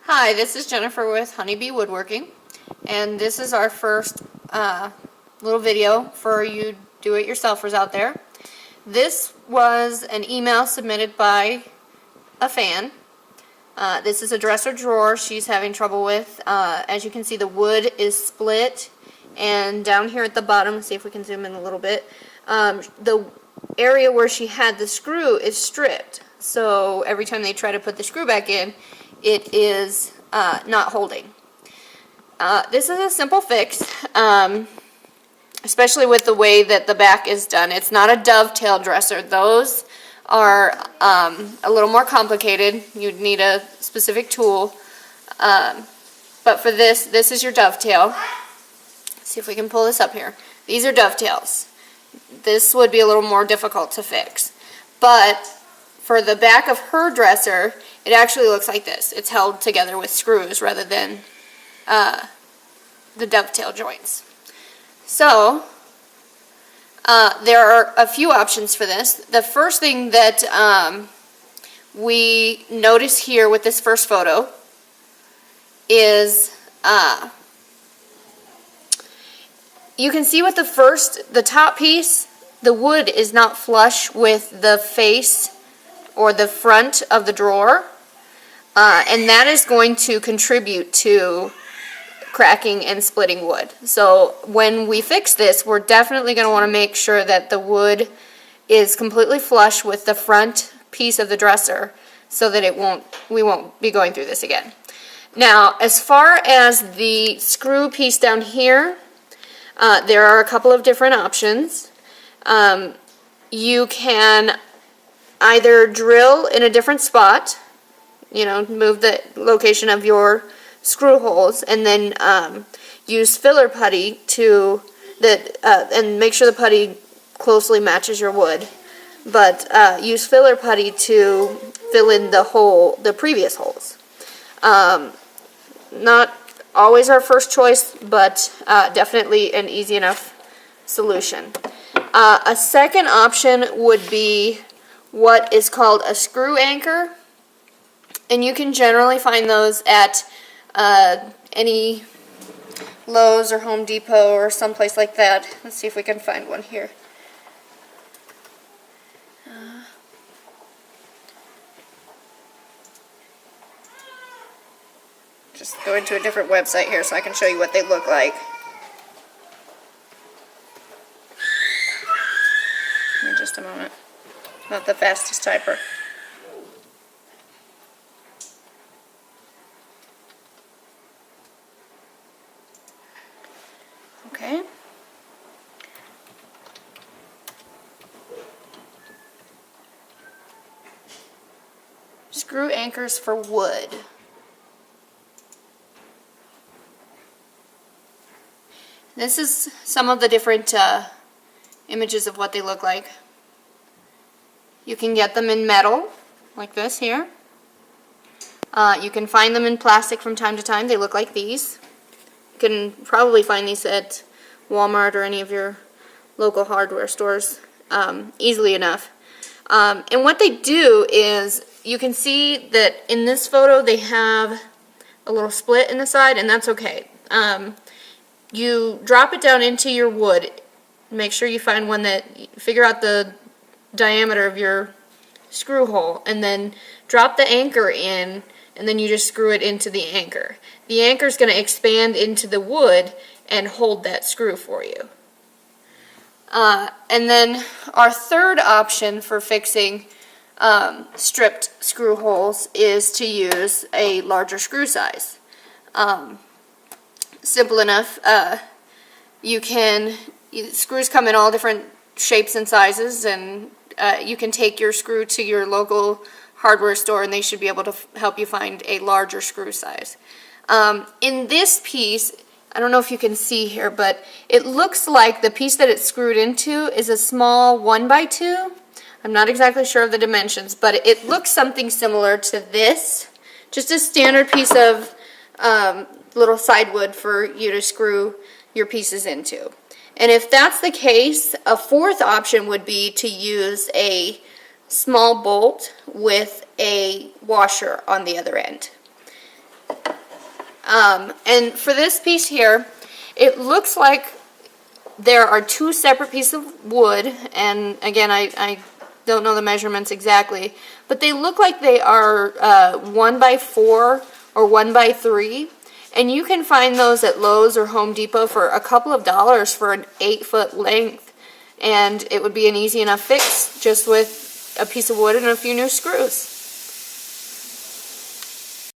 Hi, this is Jennifer with Honeybee Woodworking, and this is our first little video for you do-it-yourselfers out there. This was an email submitted by a fan. This is a dresser drawer she's having trouble with. As you can see, the wood is split, and down here at the bottom, see if we can zoom in a little bit, the area where she had the screw is stripped. So every time they try to put the screw back in, it is not holding. This is a simple fix, especially with the way that the back is done. It's not a dovetail dresser. Those are a little more complicated. You'd need a specific tool. But for this is your dovetail. Let's see if we can pull this up here. These are dovetails. This would be a little more difficult to fix. But for the back of her dresser, it actually looks like this. It's held together with screws rather than the dovetail joints. So, there are a few options for this. The first thing that we notice here with this first photo is you can see with the top piece, the wood is not flush with the face or the front of the drawer, and that is going to contribute to cracking and splitting wood. So when we fix this, we're definitely going to want to make sure that the wood is completely flush with the front piece of the dresser so that we won't be going through this again. Now, as far as the screw piece down here, there are a couple of different options. You can either drill in a different spot, move the location of your screw holes, and then use filler putty and make sure the putty closely matches your wood. But use filler putty to fill in the previous holes. Not always our first choice, but definitely an easy enough solution. A second option would be what is called a screw anchor, and you can generally find those at any Lowe's or Home Depot or someplace like that. Let's see if we can find one here. Just go into a different website here so I can show you what they look like. Give me just a moment. Not the fastest typer. Okay. Screw anchors for wood. This is some of the different images of what they look like. You can get them in metal, like this here. You can find them in plastic from time to time. They look like these. You can probably find these at Walmart or any of your local hardware stores easily enough. And what they do is, you can see that in this photo they have a little split in the side, and that's okay. You drop it down into your wood. Make sure you find one figure out the diameter of your screw hole, and then drop the anchor in, and then you just screw it into the anchor. The anchor is going to expand into the wood and hold that screw for you. And then our third option for fixing stripped screw holes is to use a larger screw size. Simple enough. Screws come in all different shapes and sizes, and you can take your screw to your local hardware store and they should be able to help you find a larger screw size. In this piece, I don't know if you can see here, but it looks like the piece that it's screwed into is a small 1x2. I'm not exactly sure of the dimensions, but it looks something similar to this. Just a standard piece of little side wood for you to screw your pieces into. And if that's the case, a fourth option would be to use a small bolt with a washer on the other end. And for this piece here, it looks like there are two separate pieces of wood, and again, I don't know the measurements exactly, but they look like they are 1x4 or 1x3, and you can find those at Lowe's or Home Depot for a couple of dollars for an 8-foot length, and it would be an easy enough fix just with a piece of wood and a few new screws.